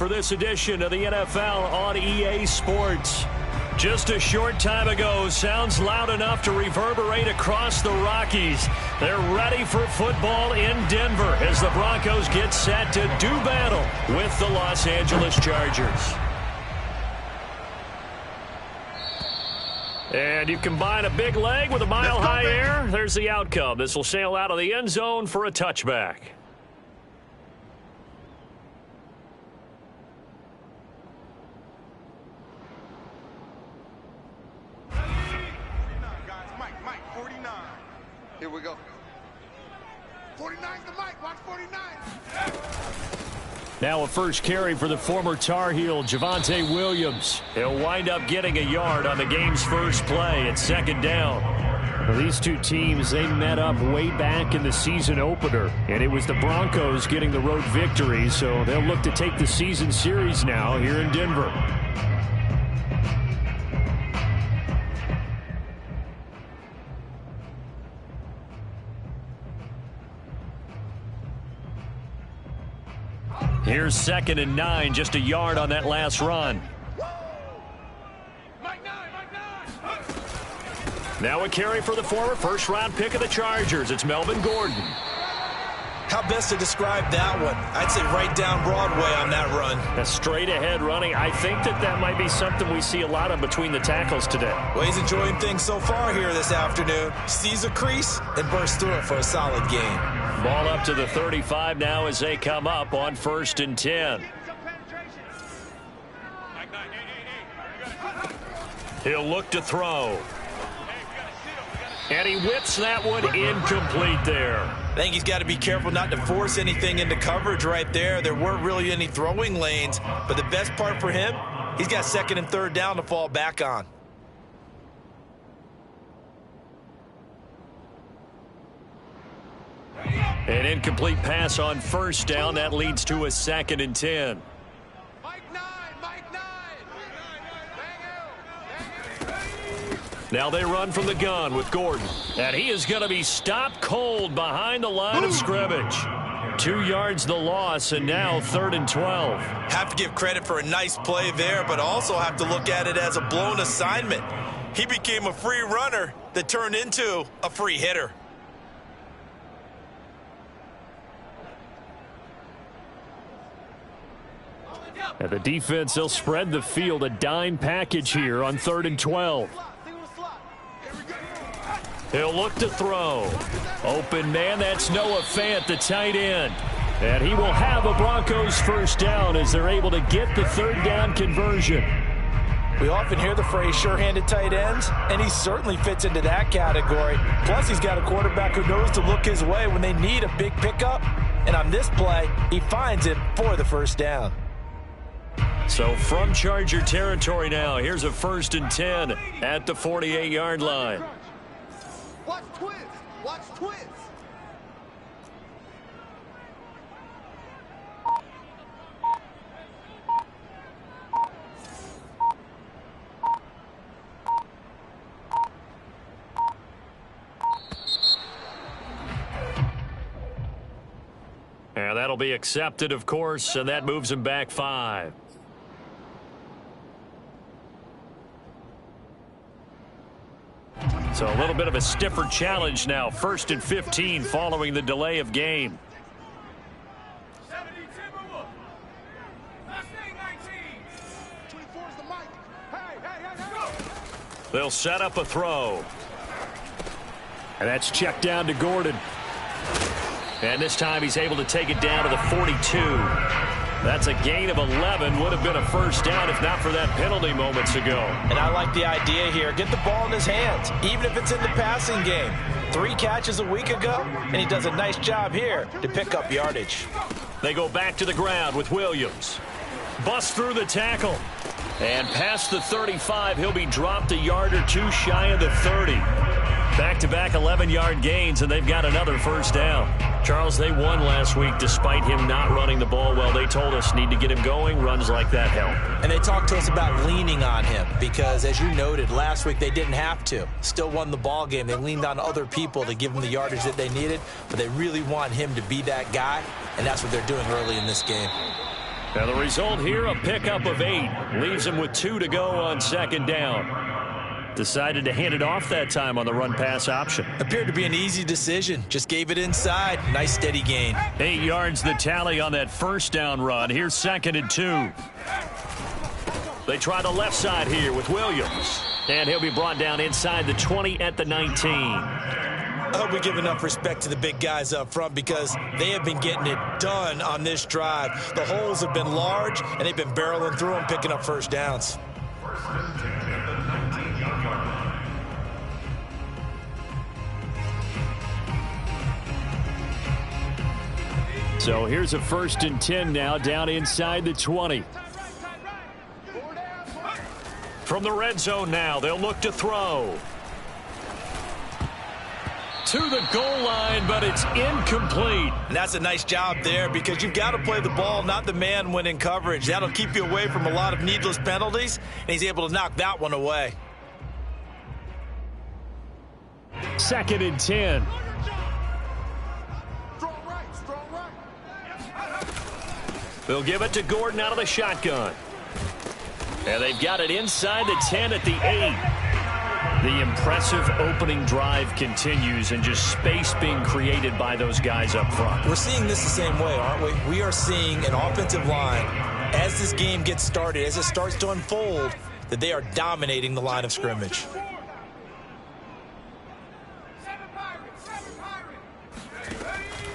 For this edition of the NFL on EA Sports. Just a short time ago, sounds loud enough to reverberate across the Rockies. They're ready for football in Denver as the Broncos get set to do battle with the Los Angeles Chargers. And you combine a big leg with a mile-high air, there's the outcome. This will sail out of the end zone for a touchback. Here we go. 49's the mic. Watch 49. Now a first carry for the former Tar Heel, Javonte Williams. He'll wind up getting a yard on the game's first play at second down. Well, these two teams, they met up way back in the season opener, and it was the Broncos getting the road victory, so they'll look to take the season series now here in Denver. Here's 2nd and 9, just a yard on that last run. Now a carry for the former first-round pick of the Chargers. It's Melvin Gordon. How best to describe that one? I'd say right down Broadway on that run. A straight-ahead running. I think that might be something we see a lot of between the tackles today. Well, he's enjoying things so far here this afternoon. Sees a crease and bursts through it for a solid gain. Ball up to the 35 now as they come up on 1st and 10. He'll look to throw. And he whips that one incomplete there. I think he's got to be careful not to force anything into coverage right there. There weren't really any throwing lanes, but the best part for him, he's got 2nd and 3rd down to fall back on. An incomplete pass on 1st down. That leads to a 2nd and 10. Now they run from the gun with Gordon. And he is going to be stopped cold behind the line of scrimmage. 2 yards the loss, and now 3rd and 12. Have to give credit for a nice play there, but also have to look at it as a blown assignment. He became a free runner that turned into a free hitter. And the defense, they'll spread the field, a dime package here on 3rd and 12. He'll look to throw. Open man, that's Noah Fant, the tight end. And he will have a Broncos first down as they're able to get the 3rd down conversion. We often hear the phrase sure-handed tight ends, and he certainly fits into that category. Plus, he's got a quarterback who knows to look his way when they need a big pickup. And on this play, he finds it for the first down. So from Charger territory now, here's a 1st and 10 at the 48-yard line. Watch twist. Watch twist. And that'll be accepted, of course, and that moves him back 5. So a little bit of a stiffer challenge now. 1st and 15 following the delay of game. They'll set up a throw. And that's checked down to Gordon. And this time he's able to take it down to the 42. That's a gain of 11. Would have been a first down if not for that penalty moments ago. And I like the idea here. Get the ball in his hands, even if it's in the passing game. 3 catches a week ago, and he does a nice job here to pick up yardage. They go back to the ground with Williams. Busts through the tackle. And past the 35, he'll be dropped a yard or two shy of the 30. Back-to-back 11-yard gains, and they've got another first down. Charles, they won last week despite him not running the ball well. They told us need to get him going. Runs like that help. And they talked to us about leaning on him because, as you noted, last week they didn't have to. Still won the ball game. They leaned on other people to give them the yardage that they needed, but they really want him to be that guy, and that's what they're doing early in this game. And the result here, a pickup of 8. Leaves him with 2 to go on 2nd down. Decided to hand it off that time on the run-pass option. Appeared to be an easy decision. Just gave it inside. Nice steady gain. 8 yards the tally on that 1st down run. Here's 2nd and 2. They try the left side here with Williams. And he'll be brought down inside the 20 at the 19. I hope we give enough respect to the big guys up front because they have been getting it done on this drive. The holes have been large, and they've been barreling through them, picking up 1st downs. So here's a 1st and 10 now, down inside the 20. From the red zone now, they'll look to throw. To the goal line, but it's incomplete. And that's a nice job there because you've got to play the ball, not the man when in coverage. That'll keep you away from a lot of needless penalties, and he's able to knock that one away. 2nd and 10. They'll give it to Gordon out of the shotgun. And they've got it inside the 10 at the 8. The impressive opening drive continues and just space being created by those guys up front. We're seeing this the same way, aren't we? We are seeing an offensive line, as this game gets started, as it starts to unfold, that they are dominating the line of scrimmage.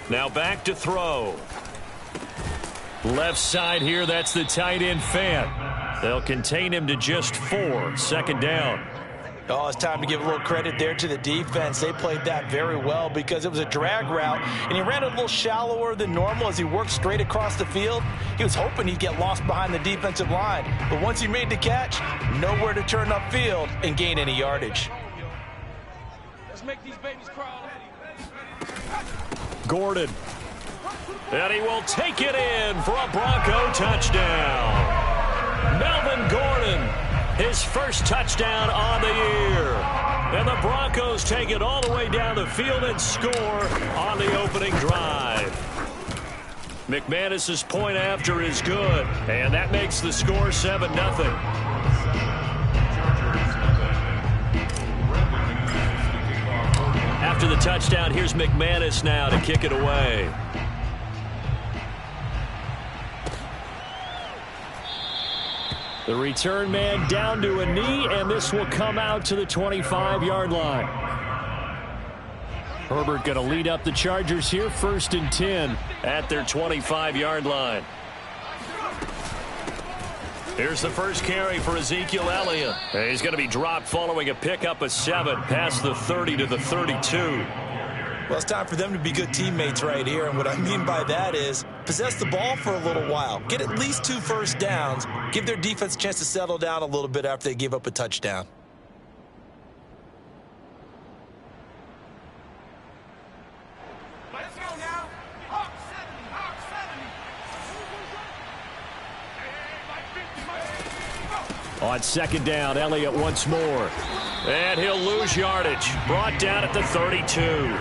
Now back to throw. Left side here, that's the tight end Fant. They'll contain him to just 4, 2nd down. Oh, it's time to give a little credit there to the defense. They played that very well because it was a drag route, and he ran a little shallower than normal as he worked straight across the field. He was hoping he'd get lost behind the defensive line, but once he made the catch, nowhere to turn upfield and gain any yardage. Let's make these babies crawl. Gordon. And he will take it in for a Bronco touchdown. Melvin Gordon, his 1st touchdown on the year. And the Broncos take it all the way down the field and score on the opening drive. McManus's point after is good, and that makes the score 7-0. After the touchdown, here's McManus now to kick it away. The return man down to a knee, and this will come out to the 25-yard line. Herbert going to lead up the Chargers here, 1st and 10 at their 25-yard line. Here's the first carry for Ezekiel Elliott. He's going to be dropped following a pickup of 7 past the 30 to the 32. Well, it's time for them to be good teammates right here, and what I mean by that is possess the ball for a little while, get at least 2 first downs, give their defense a chance to settle down a little bit after they give up a touchdown. Let's go now. Hawk 70, Hawk 70. On 2nd down, Elliott once more. And he'll lose yardage. Brought down at the 32.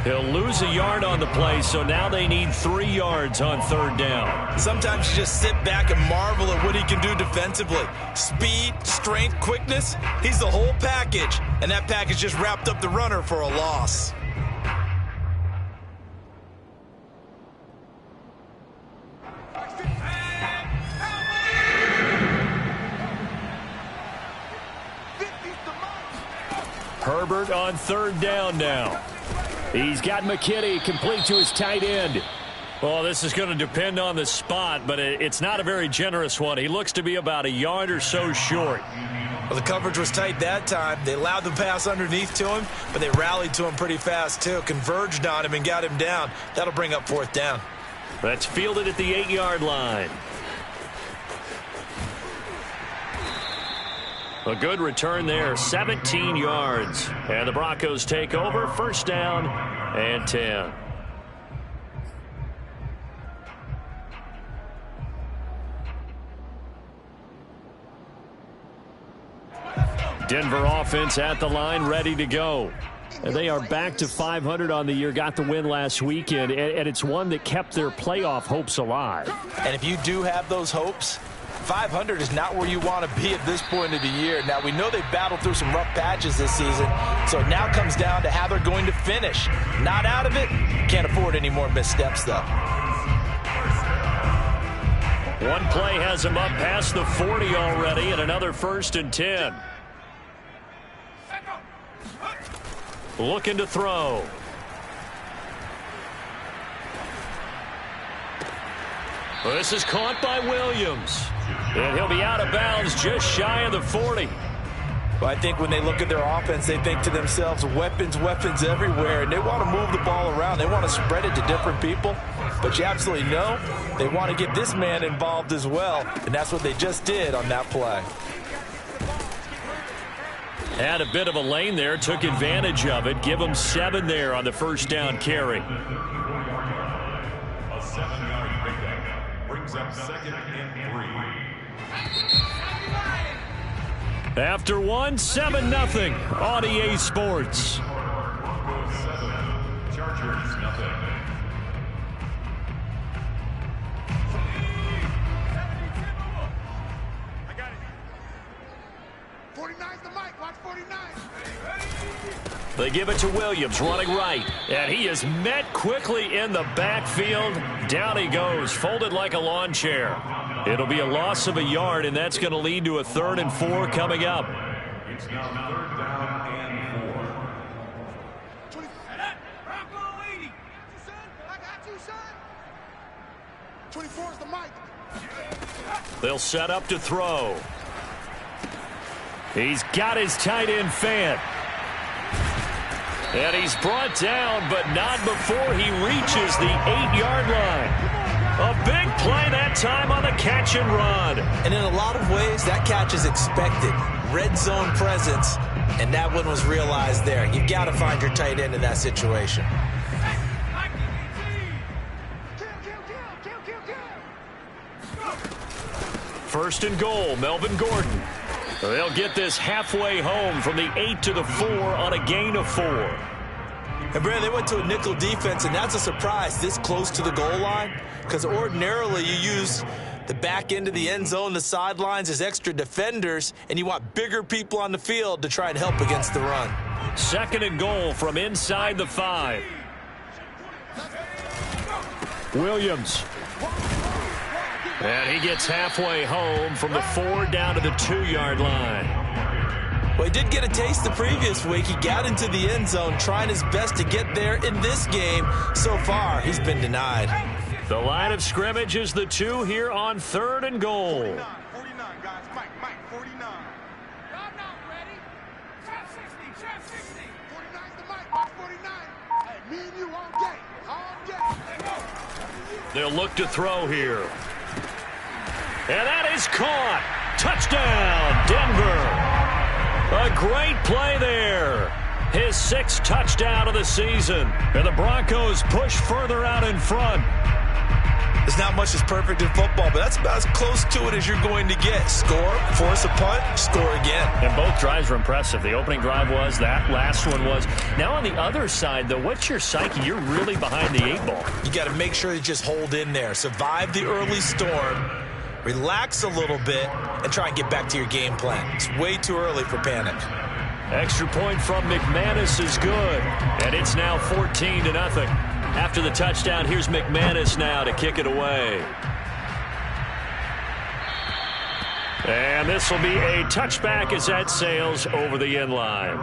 He'll lose a yard on the play, so now they need 3 yards on 3rd down. Sometimes you just sit back and marvel at what he can do defensively. Speed, strength, quickness, he's the whole package. And that package just wrapped up the runner for a loss. Herbert on 3rd down now. He's got McKinney complete to his tight end. Well, this is going to depend on the spot, but it's not a very generous one. He looks to be about a yard or so short. Well, the coverage was tight that time. They allowed the pass underneath to him, but they rallied to him pretty fast, too. Converged on him and got him down. That'll bring up 4th down. That's fielded at the 8-yard line. A good return there, 17 yards. And the Broncos take over, 1st down and 10. Denver offense at the line, ready to go. They are back to 500 on the year, got the win last weekend, and it's one that kept their playoff hopes alive. And if you do have those hopes, 500 is not where you want to be at this point of the year. Now, we know they've battled through some rough patches this season, so it now comes down to how they're going to finish. Not out of it, can't afford any more missteps, though. One play has him up past the 40 already, and another 1st and 10. Looking to throw. This is caught by Williams. And he'll be out of bounds just shy of the 40. Well, I think when they look at their offense, they think to themselves, weapons, weapons everywhere, and they want to move the ball around. They want to spread it to different people. But you absolutely know they want to get this man involved as well, and that's what they just did on that play. Had a bit of a lane there, took advantage of it. Give him 7 there on the 1st down carry. A 7-yard pickup brings up 2nd and 3. After 1, 7-0 on EA Sports. Broncos 7, Chargers 0. 49's the mic. Watch 49. They give it to Williams, running right. And he is met quickly in the backfield. Down he goes, folded like a lawn chair. It'll be a loss of a yard, and that's going to lead to a 3rd and 4 coming up. It's now 3rd down and 4. 24's the mic. They'll set up to throw. He's got his tight end fan. And he's brought down, but not before he reaches the 8-yard line. A big play that time on the catch and run. And in a lot of ways, that catch is expected. Red zone presence, and that one was realized there. You've got to find your tight end in that situation. First and goal, Melvin Gordon. They'll get this halfway home from the 8 to the 4 on a gain of 4. And, Brad, they went to a nickel defense, and that's a surprise this close to the goal line, because ordinarily you use the back end of the end zone, the sidelines as extra defenders, and you want bigger people on the field to try and help against the run. 2nd and goal from inside the 5. Williams. And he gets halfway home from the 4 down to the 2-yard line. Well, he did get a taste the previous week. He got into the end zone trying his best to get there in this game. So far, he's been denied. The line of scrimmage is the 2 here on 3rd and goal. 49, guys. Mike, 49. Y'all not ready. Trap 60. 49's the mic. Watch 49. Hey, me and you all day. All day. They'll look to throw here. And that is caught. Touchdown, Denver. A great play there. His 6th touchdown of the season. And the Broncos push further out in front. There's not much that's perfect in football, but that's about as close to it as you're going to get. Score, force a punt, score again. And both drives were impressive. The opening drive was, that last one was. Now on the other side, though, what's your psyche? You're really behind the 8 ball. You got to make sure you just hold in there. Survive the early storm. Relax a little bit and try and get back to your game plan. It's way too early for panic. Extra point from McManus is good. And it's now 14-0. After the touchdown, here's McManus now to kick it away. And this will be a touchback as that sails over the end line.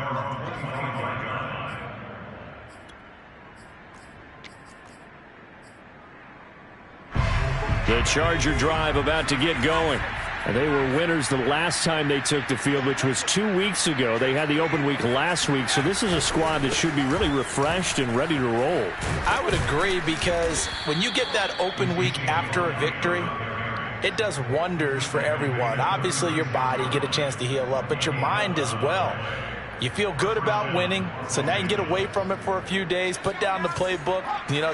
The Charger drive about to get going. And they were winners the last time they took the field, which was 2 weeks ago. They had the open week last week, so this is a squad that should be really refreshed and ready to roll. I would agree, because when you get that open week after a victory, it does wonders for everyone. Obviously, your body, get a chance to heal up, but your mind as well. You feel good about winning, so now you can get away from it for a few days, put down the playbook,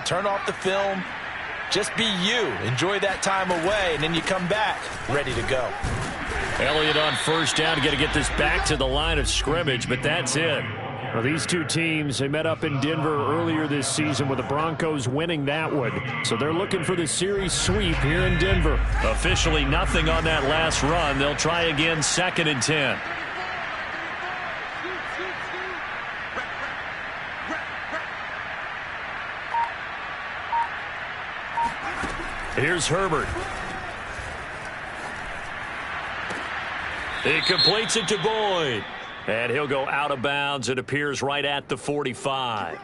turn off the film. Just be you. Enjoy that time away, and then you come back ready to go. Elliott on 1st down. Got to get this back to the line of scrimmage, but that's it. Well, these two teams, they met up in Denver earlier this season with the Broncos winning that one. So they're looking for the series sweep here in Denver. Officially nothing on that last run. They'll try again 2nd and 10. Here's Herbert. He completes it to Boyd. And he'll go out of bounds. It appears right at the 45.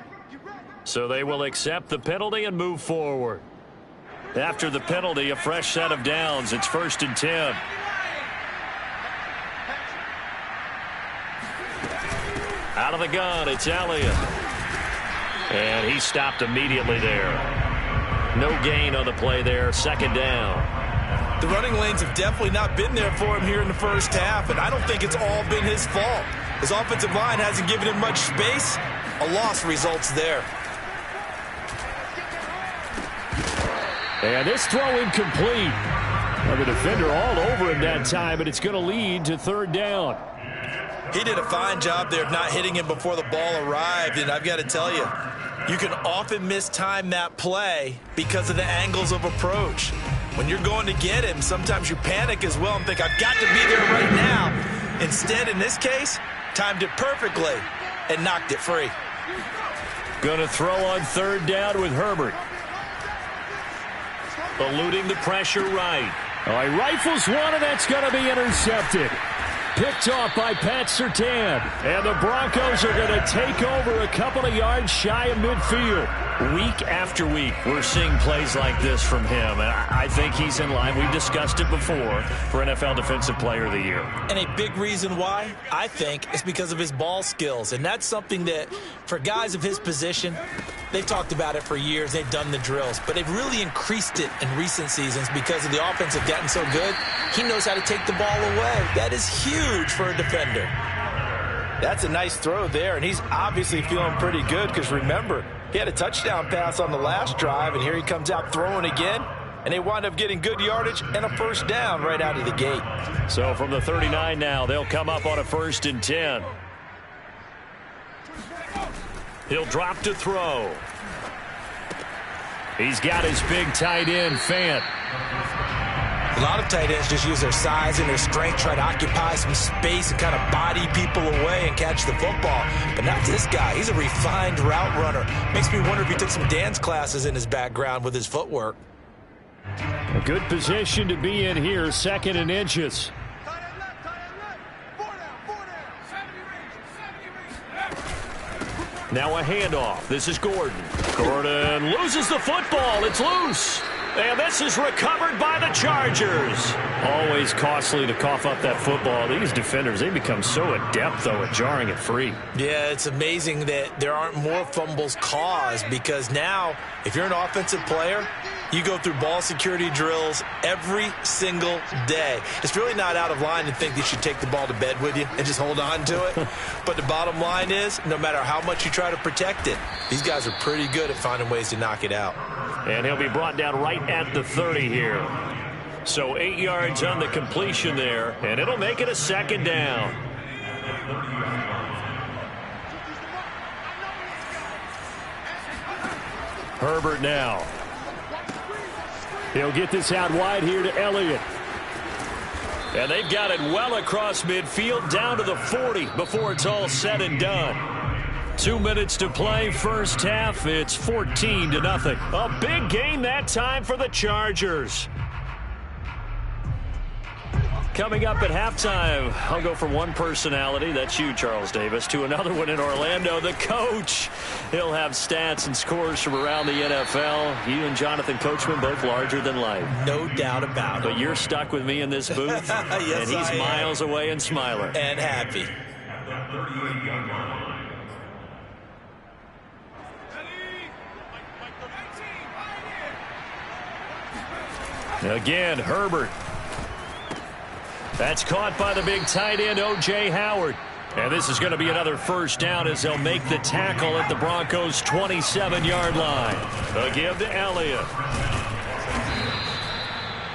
So they will accept the penalty and move forward. After the penalty, a fresh set of downs. It's 1st and 10. Out of the gun, it's Elliott. And he stopped immediately there. No gain on the play there. 2nd down. The running lanes have definitely not been there for him here in the first half, and I don't think it's all been his fault. His offensive line hasn't given him much space. A loss results there. And this throw incomplete. Well, the defender all over him that time, but it's going to lead to 3rd down. He did a fine job there of not hitting him before the ball arrived, and I've got to tell you, you can often mistime that play because of the angles of approach. When you're going to get him, sometimes you panic as well and think, I've got to be there right now. Instead, in this case, timed it perfectly and knocked it free. Going to throw on 3rd down with Herbert. Eluding the pressure right. Oh, he rifles one, and that's going to be intercepted. Picked off by Pat Surtain. And the Broncos are going to take over a couple of yards shy of midfield. Week after week, we're seeing plays like this from him. And I think he's in line. We've discussed it before for NFL Defensive Player of the Year. And a big reason why, I think, is because of his ball skills. And that's something that, for guys of his position, they've talked about it for years. They've done the drills. But they've really increased it in recent seasons because of the offense have gotten so good. He knows how to take the ball away. That is huge for a defender. That's a nice throw there, and he's obviously feeling pretty good because, remember, he had a touchdown pass on the last drive, and here he comes out throwing again, and they wind up getting good yardage and a 1st down right out of the gate. So from the 39 now, they'll come up on a 1st and 10. He'll drop to throw. He's got his big tight end, Fant. A lot of tight ends just use their size and their strength, try to occupy some space and kind of body people away and catch the football. But not this guy. He's a refined route runner. Makes me wonder if he took some dance classes in his background with his footwork. A good position to be in here, 2nd and inches. Now a handoff. This is Gordon. Gordon loses the football. It's loose. And this is recovered by the Chargers. Always costly to cough up that football. These defenders, they become so adept, though, at jarring it free. Yeah, it's amazing that there aren't more fumbles caused because now, if you're an offensive player, you go through ball security drills every single day. It's really not out of line to think that you should take the ball to bed with you and just hold on to it. But the bottom line is, no matter how much you try to protect it, these guys are pretty good at finding ways to knock it out. And he'll be brought down right at the 30 here. So 8 yards on the completion there, and it'll make it a 2nd down. Herbert now. He'll get this out wide here to Elliott. And they've got it well across midfield down to the 40 before it's all said and done. 2 minutes to play, first half. It's 14-0. A big game that time for the Chargers. Coming up at halftime, I'll go from one personality, that's you, Charles Davis, to another one in Orlando, the coach. He'll have stats and scores from around the NFL. You and Jonathan Coachman both larger than life. No doubt about it. But you're stuck with me in this booth, yes, and he's miles away and smiling. And happy. Again, Herbert. That's caught by the big tight end, O.J. Howard. And this is going to be another 1st down as they'll make the tackle at the Broncos' 27-yard line. A give to Elliott.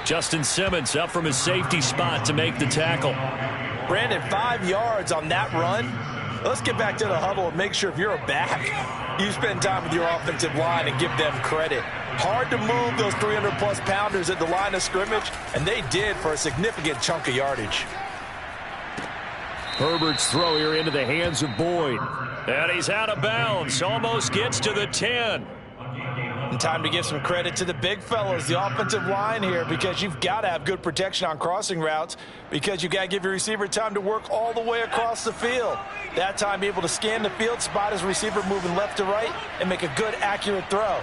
Justin Simmons up from his safety spot to make the tackle. Brandon, 5 yards on that run. Let's get back to the huddle and make sure if you're a back, you spend time with your offensive line and give them credit. Hard to move those 300-plus pounders at the line of scrimmage, and they did for a significant chunk of yardage. Herbert's throw here into the hands of Boyd. And he's out of bounds. Almost gets to the 10. And time to give some credit to the big fellas, the offensive line here, because you've got to have good protection on crossing routes because you've got to give your receiver time to work all the way across the field. That time, be able to scan the field, spot his receiver moving left to right, and make a good, accurate throw.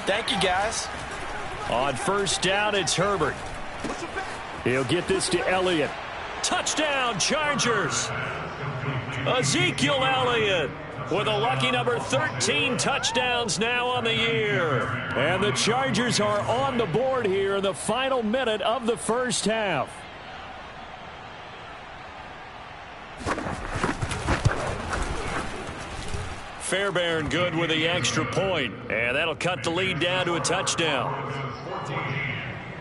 Thank you, guys. On first down, it's Herbert. He'll get this to Elliott. Touchdown, Chargers. Ezekiel Elliott with a lucky number 13 touchdowns now on the year. And the Chargers are on the board here in the final minute of the first half. Fairbairn good with the extra point, and that'll cut the lead down to a touchdown. 14,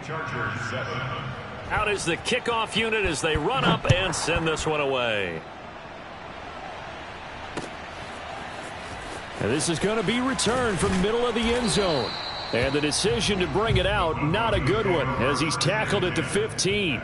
Chargers 7. Out is the kickoff unit as they run up and send this one away. And this is going to be returned from middle of the end zone. And the decision to bring it out, not a good one, as he's tackled at the 15.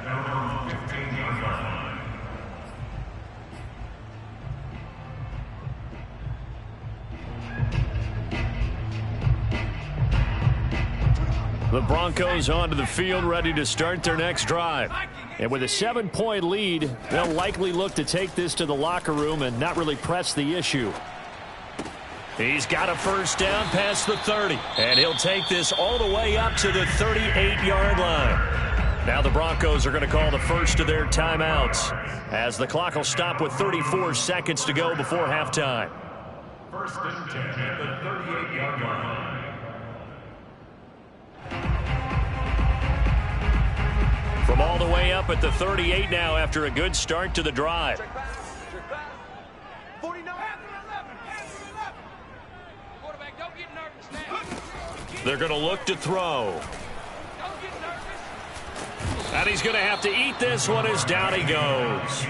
The Broncos onto the field, ready to start their next drive. And with a 7-point lead, they'll likely look to take this to the locker room and not really press the issue. He's got a first down past the 30. And he'll take this all the way up to the 38-yard line. Now the Broncos are going to call the first of their timeouts as the clock will stop with 34 seconds to go before halftime. First and 10 at the 38-yard line. From all the way up at the 38 now after a good start to the drive. 49. They're going to look to throw. And he's going to have to eat this one as down he goes.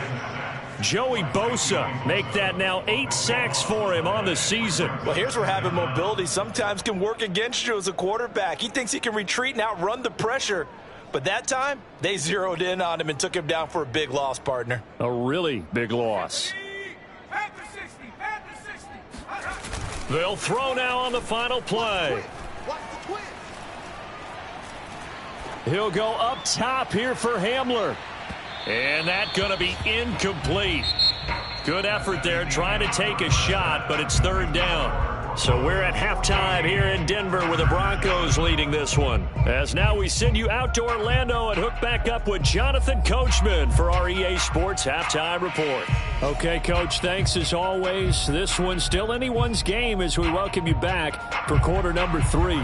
Joey Bosa make that now 8 sacks for him on the season. Well, here's where having mobility sometimes can work against you as a quarterback. He thinks he can retreat and outrun the pressure. But that time, they zeroed in on him and took him down for a big loss, partner. A really big loss. They'll throw now on the final play. He'll go up top here for Hamler. And that's going to be incomplete. Good effort there trying to take a shot, but it's third down. So we're at halftime here in Denver with the Broncos leading this one. As now we send you out to Orlando and hook back up with Jonathan Coachman for our EA Sports Halftime Report. Okay, Coach, thanks as always. This one's still anyone's game as we welcome you back for quarter number 3.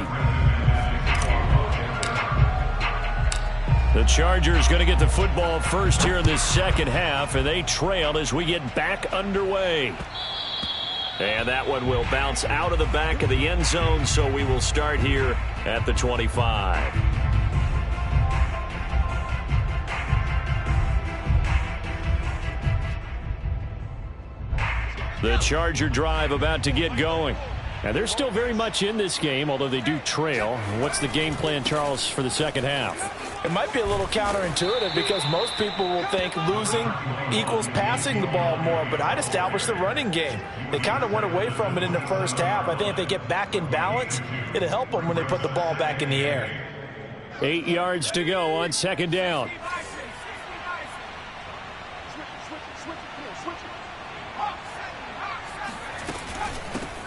The Chargers going to get the football first here in this second half, and they trail as we get back underway. And that one will bounce out of the back of the end zone, so we will start here at the 25. The Charger drive about to get going. And they're still very much in this game, although they do trail. What's the game plan, Charles, for the second half? It might be a little counterintuitive because most people will think losing equals passing the ball more, but I'd establish the running game. They kind of went away from it in the first half. I think if they get back in balance, it'll help them when they put the ball back in the air. 8 yards to go on second down.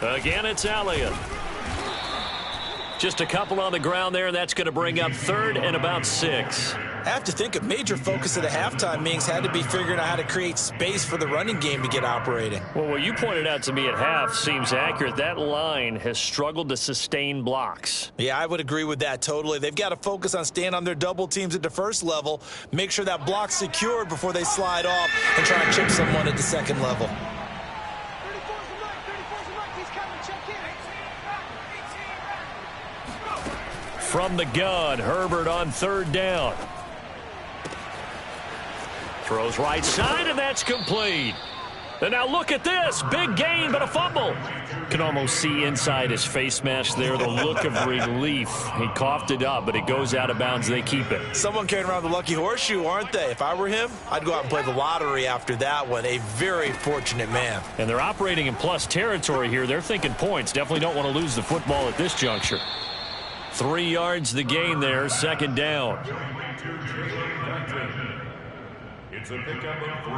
Again, it's Elliott. Just a couple on the ground there, and that's going to bring up third and about 6. I have to think a major focus of the halftime meetings had to be figuring out how to create space for the running game to get operating. Well, what you pointed out to me at half seems accurate. That line has struggled to sustain blocks. Yeah, I would agree with that totally. They've got to focus on staying on their double teams at the first level, make sure that block's secured before they slide off and try and chip someone at the second level. From the gun, Herbert on third down. Throws right side, and that's complete. And now look at this. Big gain, but a fumble. Can almost see inside his face mask there the look of relief. He coughed it up, but it goes out of bounds. They keep it. Someone carrying around the lucky horseshoe, aren't they? If I were him, I'd go out and play the lottery after that one. A very fortunate man. And they're operating in plus territory here. They're thinking points. Definitely don't want to lose the football at this juncture. 3 yards the gain there, second down. It's a pickup of 3.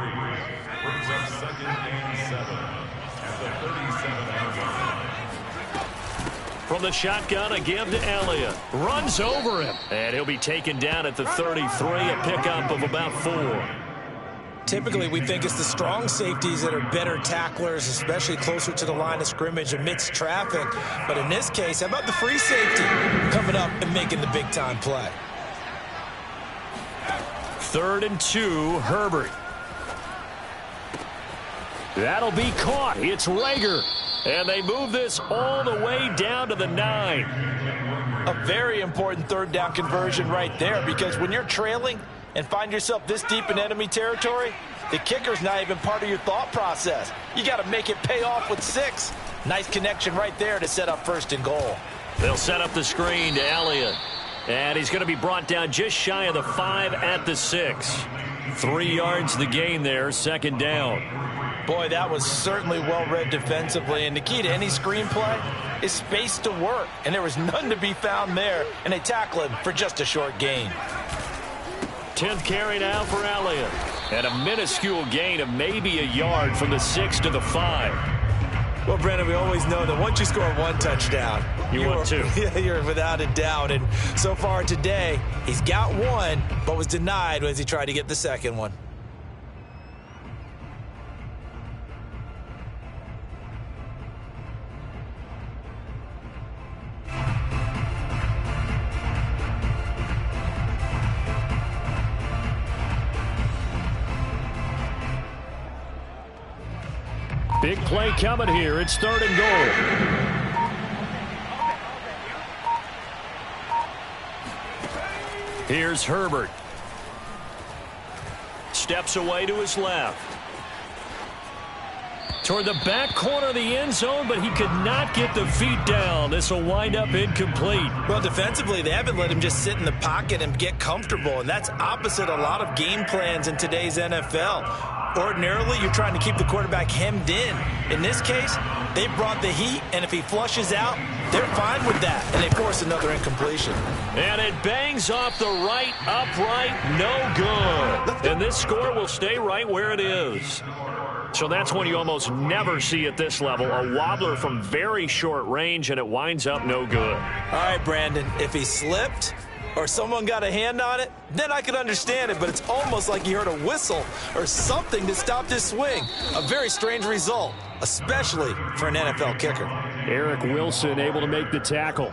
Brings up 2nd and 7 at the 37-yard line. From the shotgun, a give to Elliott. Runs over him. And he'll be taken down at the 33, a pickup of about 4. Typically, we think it's the strong safeties that are better tacklers, especially closer to the line of scrimmage amidst traffic. But in this case, how about the free safety coming up and making the big-time play? 3rd and 2, Herbert. That'll be caught. It's Rager. And they move this all the way down to the 9. A very important third down conversion right there, because when you're trailing and find yourself this deep in enemy territory, the kicker's not even part of your thought process. You got to make it pay off with 6. Nice connection right there to set up 1st and goal. They'll set up the screen to Elliott. And he's going to be brought down just shy of the 5 at the 6. 3 yards the gain there, second down. Boy, that was certainly well-read defensively. And the key to any screenplay is space to work. And there was none to be found there. And they tackle him for just a short gain. 10th carry now for Elliott. And a minuscule gain of maybe a yard from the 6 to the 5. Well, Brandon, we always know that once you score 1 touchdown, you want 2. Yeah, you're without a doubt. And so far today, he's got 1, but was denied as he tried to get the second one. Big play coming here. It's 3rd and goal. Here's Herbert. Steps away to his left. Toward the back corner of the end zone, but he could not get the feet down. This will wind up incomplete. Well, defensively, they haven't let him just sit in the pocket and get comfortable, and that's opposite a lot of game plans in today's NFL. Ordinarily, you're trying to keep the quarterback hemmed in. In this case, they brought the heat, and if he flushes out, they're fine with that, and they force another incompletion. And it bangs off the right upright, no good. And this score will stay right where it is. So that's one you almost never see at this level. A wobbler from very short range, and it winds up no good. All right, Brandon, if he slipped or someone got a hand on it, then I could understand it, but it's almost like he heard a whistle or something that stopped his swing. A very strange result, especially for an NFL kicker. Eric Wilson able to make the tackle.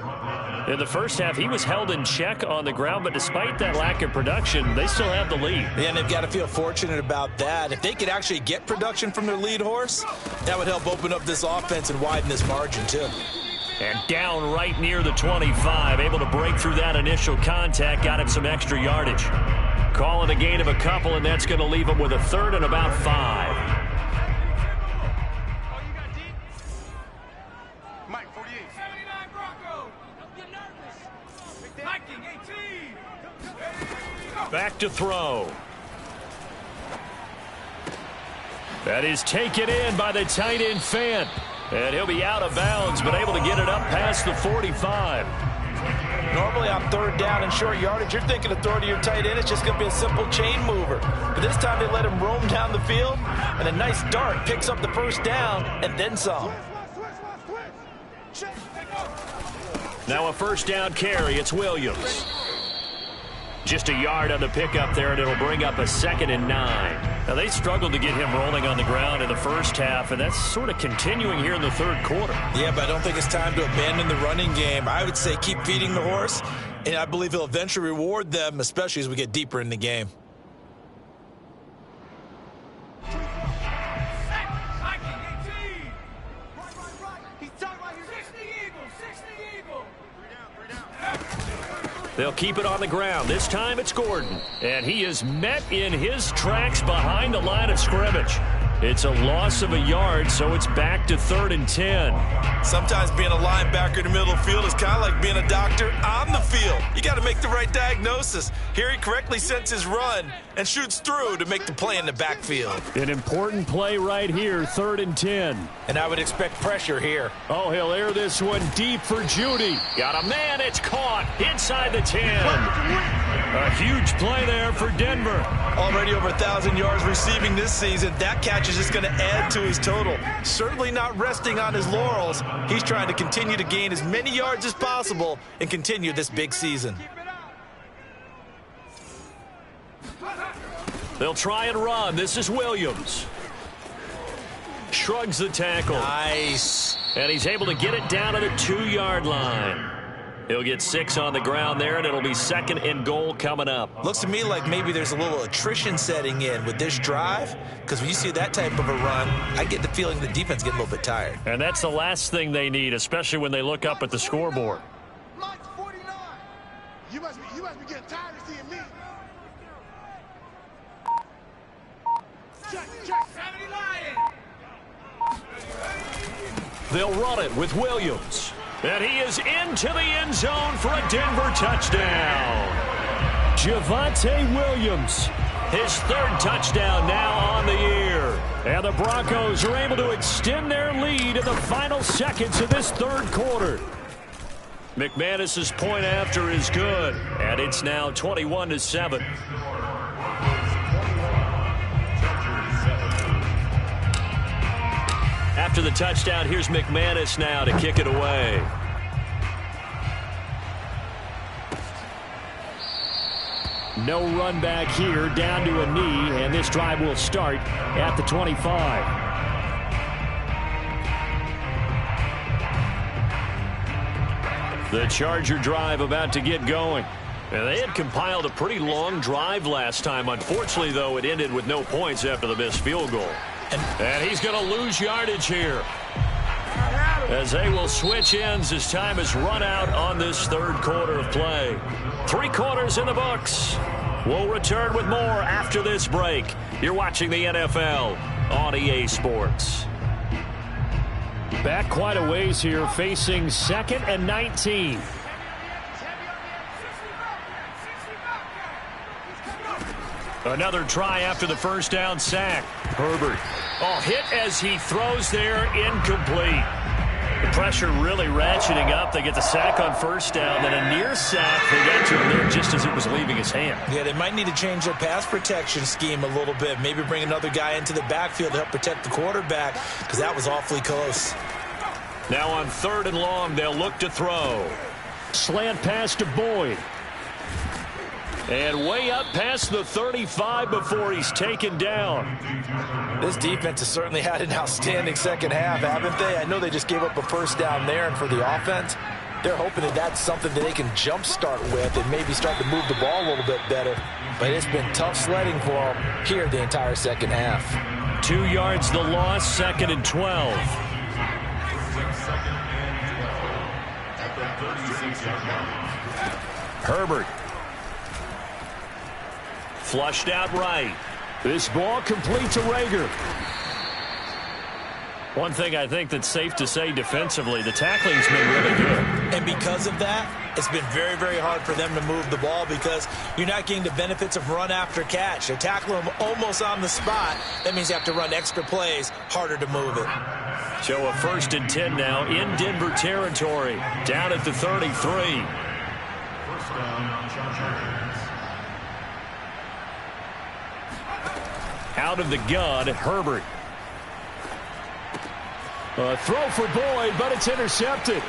In the first half, he was held in check on the ground, but despite that lack of production, they still have the lead. Yeah, and they've got to feel fortunate about that. If they could actually get production from their lead horse, that would help open up this offense and widen this margin, too. And down right near the 25, able to break through that initial contact, got him some extra yardage. Call it a gain of a couple, and that's going to leave him with a 3rd and about 5. Mike 48. 79 Broncos. Don't get nervous. Viking 18. Back to throw. That is taken in by the tight end Fant. And he'll be out of bounds, but able to get it up past the 45. Normally on 3rd down and short yardage, you're thinking of throwing to your tight end. It's just going to be a simple chain mover. But this time they let him roam down the field, and a nice dart picks up the 1st down and then some. Now a 1st down carry. It's Williams. Just a yard on the pickup there, and it'll bring up a 2nd and 9. Now, they struggled to get him rolling on the ground in the first half, and that's sort of continuing here in the 3rd quarter. Yeah, but I don't think it's time to abandon the running game. I would say keep feeding the horse, and I believe he'll eventually reward them, especially as we get deeper in the game. They'll keep it on the ground. This time it's Gordon. And he is met in his tracks behind the line of scrimmage. It's a loss of a yard, so it's back to 3rd and 10. Sometimes being a linebacker in the middle of the field is kind of like being a doctor on the field. You got to make the right diagnosis. Here he correctly senses run and shoots through to make the play in the backfield. An important play right here, 3rd and 10. And I would expect pressure here. Oh, he'll air this one deep for Judy. Got a man, it's caught inside the 10. A huge play there for Denver. Already over 1,000 yards receiving this season. That catch is just going to add to his total. Certainly not resting on his laurels. He's trying to continue to gain as many yards as possible and continue this big season. They'll try and run. This is Williams. Shrugs the tackle. Nice. And he's able to get it down to the 2-yard line. He'll get 6 on the ground there, and it'll be 2nd and goal coming up. Looks to me like maybe there's a little attrition setting in with this drive, because when you see that type of a run, I get the feeling the defense getting a little bit tired. And that's the last thing they need, especially when they look up at the scoreboard. Mike 49. You must be getting tired of seeing me. Check. 70 Lions. They'll run it with Williams. And he is into the end zone for a Denver touchdown. Javonte Williams, his 3rd touchdown now on the year. And the Broncos are able to extend their lead in the final seconds of this 3rd quarter. McManus's point after is good, and it's now 21-7. After the touchdown, here's McManus now to kick it away. No run back here, down to a knee, and this drive will start at the 25. The Charger drive about to get going. And they had compiled a pretty long drive last time. Unfortunately, though, it ended with no points after the missed field goal. And he's going to lose yardage here, as they will switch ends as time has run out on this 3rd quarter of play. 3 quarters in the books. We'll return with more after this break. You're watching the NFL on EA Sports. Back quite a ways here, facing 2nd and 19. Another try after the first down sack. Herbert. Oh, hit as he throws there, incomplete. The pressure really ratcheting up. They get the sack on first down, then a near sack. They got to him there just as it was leaving his hand. Yeah, they might need to change their pass protection scheme a little bit. Maybe bring another guy into the backfield to help protect the quarterback, because that was awfully close. Now on 3rd and long, they'll look to throw. Slant pass to Boyd. And way up past the 35 before he's taken down. This defense has certainly had an outstanding second half, haven't they? I know they just gave up a first down there, and for the offense, they're hoping that that's something that they can jumpstart with and maybe start to move the ball a little bit better. But it's been tough sledding for them here the entire second half. 2 yards the loss, 2nd and 12. Herbert. Flushed out right. This ball complete to Rager. One thing I think that's safe to say defensively, the tackling's been really good. And because of that, it's been very, very hard for them to move the ball because you're not getting the benefits of run after catch. They're tackling them almost on the spot. That means you have to run extra plays, harder to move it. So a 1st and 10 now in Denver territory, down at the 33. First down, Chargers. Out of the gun, Herbert. A throw for Boyd, but it's intercepted.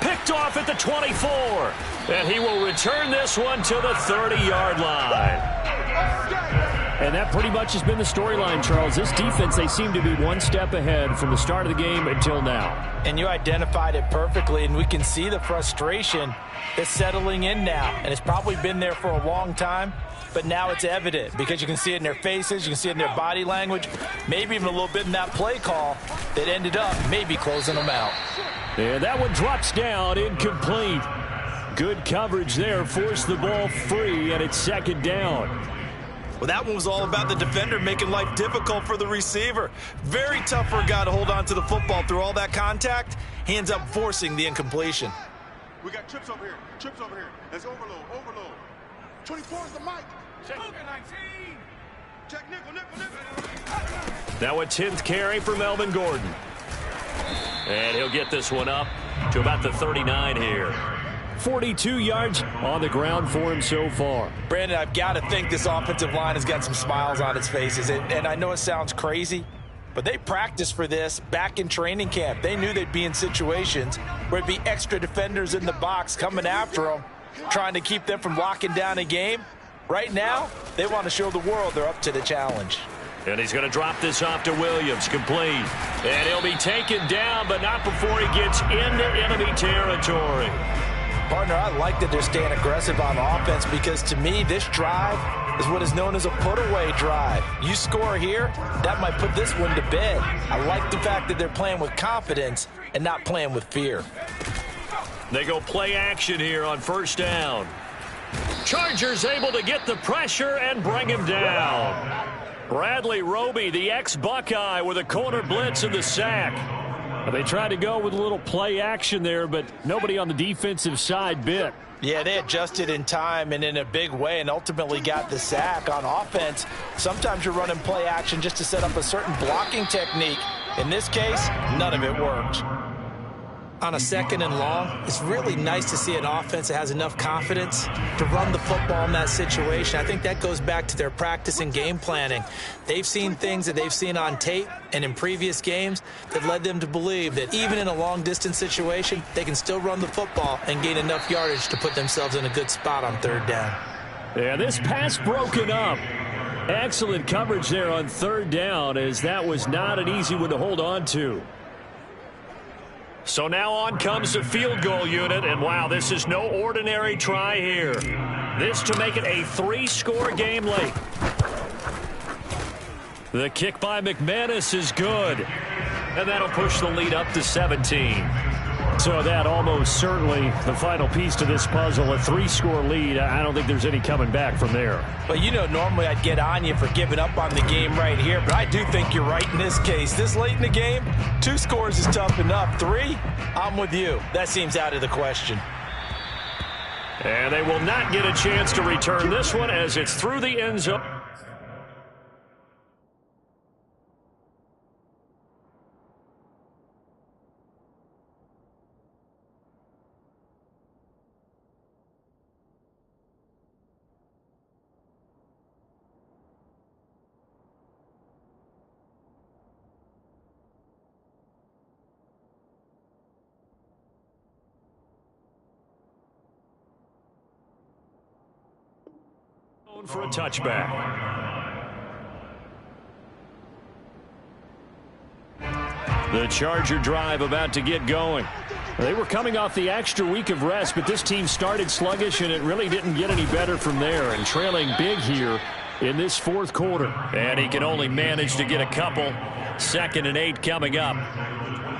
Picked off at the 24. And he will return this one to the 30-yard line. And that pretty much has been the storyline, Charles. This defense, they seem to be one step ahead from the start of the game until now. And you identified it perfectly, and we can see the frustration that's settling in now. And it's probably been there for a long time, but now it's evident because you can see it in their faces, you can see it in their body language, maybe even a little bit in that play call that ended up maybe closing them out. And that one drops down, incomplete. Good coverage there, forced the ball free, and it's 2nd down. Well, that one was all about the defender making life difficult for the receiver. Very tough for a guy to hold on to the football through all that contact. He ends up forcing the incompletion. We got trips over here. Trips over here. That's overload. Overload. 24 is the mic. Check 19. Check nickel. Now a 10th carry for Melvin Gordon. And he'll get this one up to about the 39 here. 42 yards on the ground for him so far. Brandon, I've got to think this offensive line has got some smiles on its faces. And I know it sounds crazy, but they practiced for this back in training camp. They knew they'd be in situations where it'd be extra defenders in the box coming after them, trying to keep them from locking down a game. Right now, they want to show the world they're up to the challenge. And he's going to drop this off to Williams, complete. And he'll be taken down, but not before he gets into enemy territory. Partner, I like that they're staying aggressive on offense because, to me, this drive is what is known as a put-away drive. You score here, that might put this one to bed. I like the fact that they're playing with confidence and not playing with fear. They go play action here on first down. Chargers able to get the pressure and bring him down. Bradley Roby, the ex-Buckeye, with a corner blitz and the sack. They tried to go with a little play action there, but nobody on the defensive side bit. Yeah, they adjusted in time and in a big way and ultimately got the sack. On offense, sometimes you're running play action just to set up a certain blocking technique. In this case, none of it worked. On a second and long, it's really nice to see an offense that has enough confidence to run the football in that situation. I think that goes back to their practice and game planning. They've seen things that they've seen on tape and in previous games that led them to believe that even in a long-distance situation, they can still run the football and gain enough yardage to put themselves in a good spot on third down. Yeah, this pass broken up. Excellent coverage there on third down, as that was not an easy one to hold on to. So now on comes the field goal unit, and wow, this is no ordinary try here. This to make it a 3-score game late. The kick by McManus is good, and that'll push the lead up to 17. So that almost certainly the final piece to this puzzle, a 3-score lead. I don't think there's any coming back from there. But you know, normally I'd get on you for giving up on the game right here, but I do think you're right in this case. This late in the game, 2 scores is tough enough. 3, I'm with you. That seems out of the question. And they will not get a chance to return this one as it's through the end zone. For a touchback. The Charger drive about to get going. They were coming off the extra week of rest, but this team started sluggish, and it really didn't get any better from there, and trailing big here in this fourth quarter. And he can only manage to get a couple. 2nd and 8 coming up.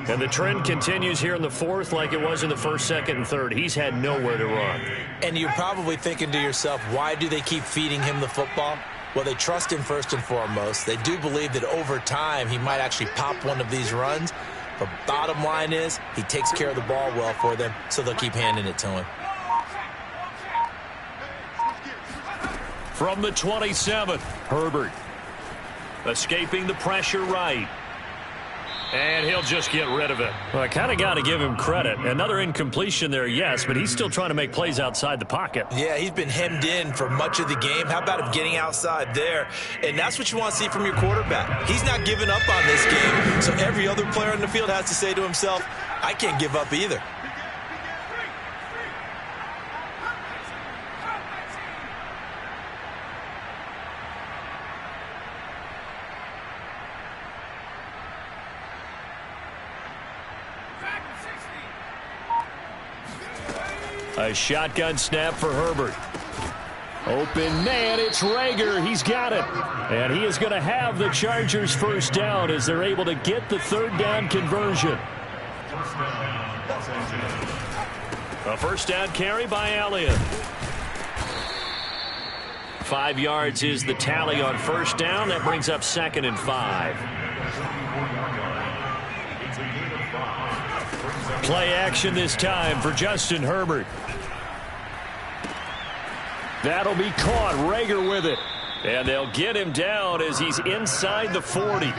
And the trend continues here in the fourth like it was in the first, second, and third. He's had nowhere to run. And you're probably thinking to yourself, why do they keep feeding him the football? Well, they trust him first and foremost. They do believe that over time he might actually pop one of these runs. But bottom line is he takes care of the ball well for them, so they'll keep handing it to him. From the 27, Herbert. Escaping the pressure right. And he'll just get rid of it. Well, I kind of got to give him credit. Another incompletion there, yes, but he's still trying to make plays outside the pocket. Yeah, he's been hemmed in for much of the game. How about him getting outside there? And that's what you want to see from your quarterback. He's not giving up on this game, so every other player in the field has to say to himself, I can't give up either. A shotgun snap for Herbert. Open man, it's Rager. He's got it. And he is going to have the Chargers first down as they're able to get the third down conversion. A first down carry by Elliott. 5 yards is the tally on first down. That brings up 2nd and 5. Play action this time for Justin Herbert. That'll be caught. Rager with it. And they'll get him down as he's inside the 40.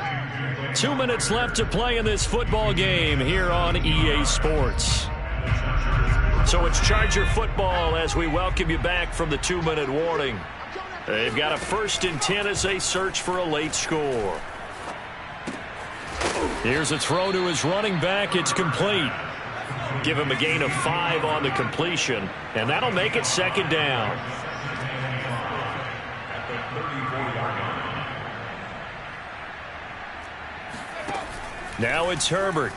2 minutes left to play in this football game here on EA Sports. So it's Charger football as we welcome you back from the 2-minute warning. They've got a 1st and 10 as they search for a late score. Here's a throw to his running back. It's complete. Give him a gain of 5 on the completion, and that'll make it 2nd down. Now it's Herbert.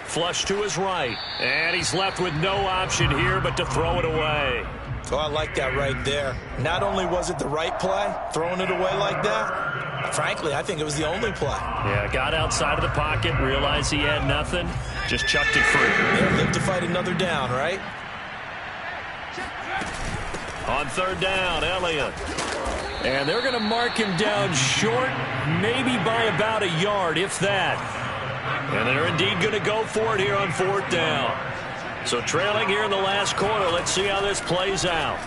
Flush to his right, and he's left with no option here but to throw it away. Oh, I like that right there. Not only was it the right play, throwing it away like that, frankly, I think it was the only play. Yeah, got outside of the pocket, realized he had nothing, just chucked it free. Yeah, live to fight another down, right? On 3rd down, Elliott. And they're going to mark him down short, maybe by about a yard, if that. And they're indeed going to go for it here on 4th down. So trailing here in the last quarter. Let's see how this plays out.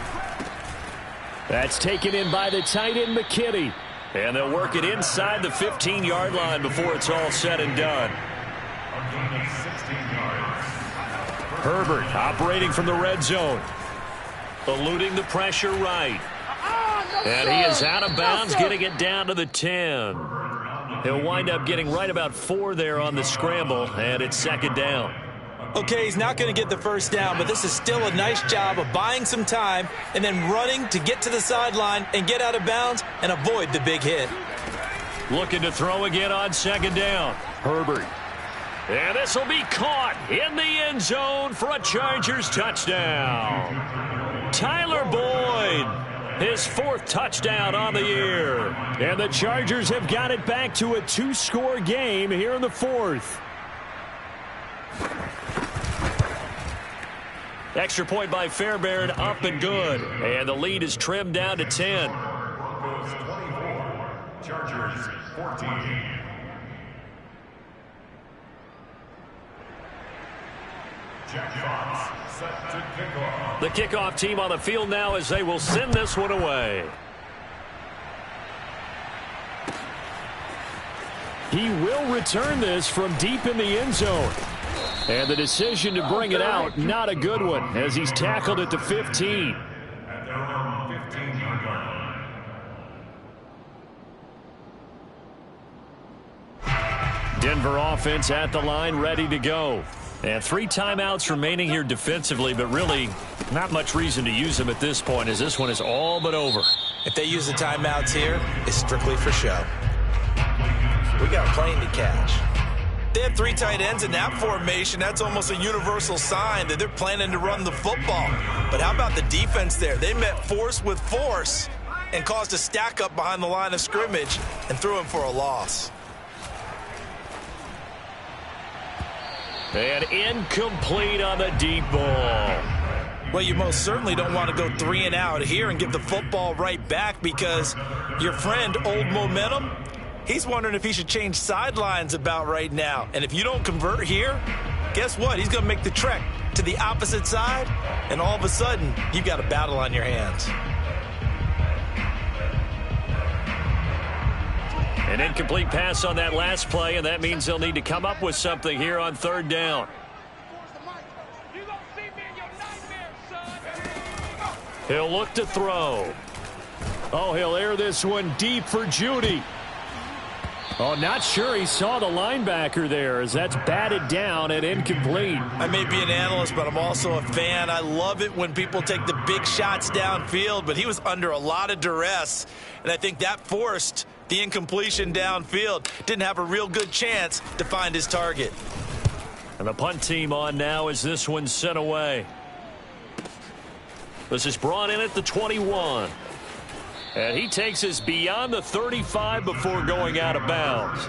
That's taken in by the tight end, McKinney. And they'll work it inside the 15-yard line before it's all said and done. Herbert operating from the red zone. Eluding the pressure right. And he is out of bounds, getting it down to the 10. He'll wind up getting right about 4 there on the scramble, and it's 2nd down. Okay, he's not going to get the 1st down, but this is still a nice job of buying some time and then running to get to the sideline and get out of bounds and avoid the big hit. Looking to throw again on 2nd down. Herbert. And this will be caught in the end zone for a Chargers touchdown. Tyler Boyd. His 4th touchdown on the year. And the Chargers have got it back to a 2-score game here in the 4th. Extra point by Fairbairn, up and good. And the lead is trimmed down to 10. Broncos 24, Chargers 14. Jack Fox set to kick off. The kickoff team on the field now as they will send this one away. He will return this from deep in the end zone. And the decision to bring it out, not a good one, as he's tackled at the 15. At their own 15-yard line. Denver offense at the line, ready to go. And 3 timeouts remaining here defensively, but really not much reason to use them at this point, as this one is all but over. If they use the timeouts here, it's strictly for show. We got a plane to catch. They have 3 tight ends in that formation. That's almost a universal sign that they're planning to run the football. But how about the defense there? They met force with force and caused a stack up behind the line of scrimmage and threw him for a loss. And incomplete on the deep ball. Well, you most certainly don't want to go 3 and out here and give the football right back, because your friend, Old Momentum, he's wondering if he should change sidelines about right now. And if you don't convert here, guess what? He's going to make the trek to the opposite side, and all of a sudden, you've got a battle on your hands. An incomplete pass on that last play, and that means they'll need to come up with something here on 3rd down. He'll look to throw. Oh, he'll air this one deep for Judy. Oh, not sure he saw the linebacker there, as that's batted down and incomplete. I may be an analyst, but I'm also a fan. I love it when people take the big shots downfield, but he was under a lot of duress, and I think that forced the incompletion downfield. Didn't have a real good chance to find his target. And the punt team on now as this one's sent away. This is brought in at the 21. And he takes us beyond the 35 before going out of bounds.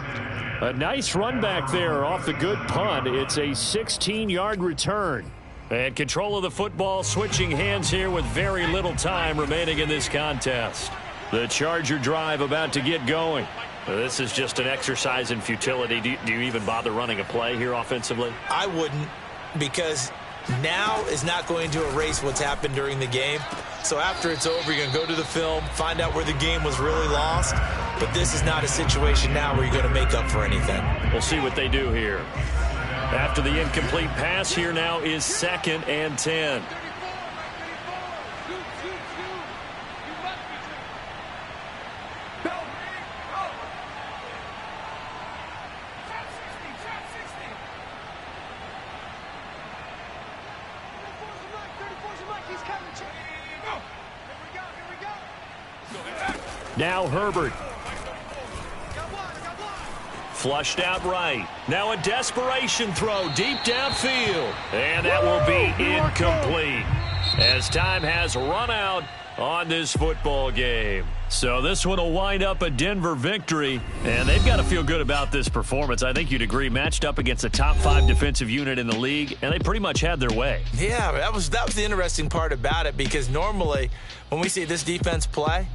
A nice run back there off the good punt. It's a 16-yard return. And control of the football switching hands here with very little time remaining in this contest. The Charger drive about to get going. This is just an exercise in futility. Do you even bother running a play here offensively? I wouldn't, because now is not going to erase what's happened during the game. So after it's over, you're going to go to the film, find out where the game was really lost. But this is not a situation now where you're going to make up for anything. We'll see what they do here. After the incomplete pass, here now is 2nd and 10. Now Herbert. Flushed out right. Now a desperation throw deep downfield. And that will be incomplete as time has run out on this football game. So this one will wind up a Denver victory, and they've got to feel good about this performance. I think you'd agree, matched up against a top 5 defensive unit in the league, and they pretty much had their way. Yeah, that was the interesting part about it, because normally when we see this defense play,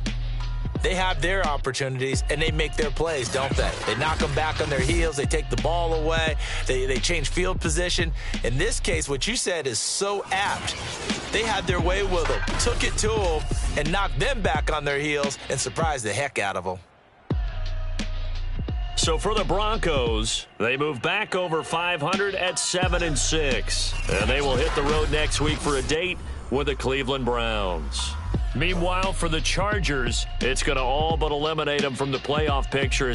they have their opportunities, and they make their plays, don't they? They knock them back on their heels. They take the ball away. They change field position. In this case, what you said is so apt. They had their way with them, took it to them, and knocked them back on their heels and surprised the heck out of them. So for the Broncos, they move back over 500 at 7-6. And they will hit the road next week for a date with the Cleveland Browns. Meanwhile, for the Chargers, it's going to all but eliminate them from the playoff picture.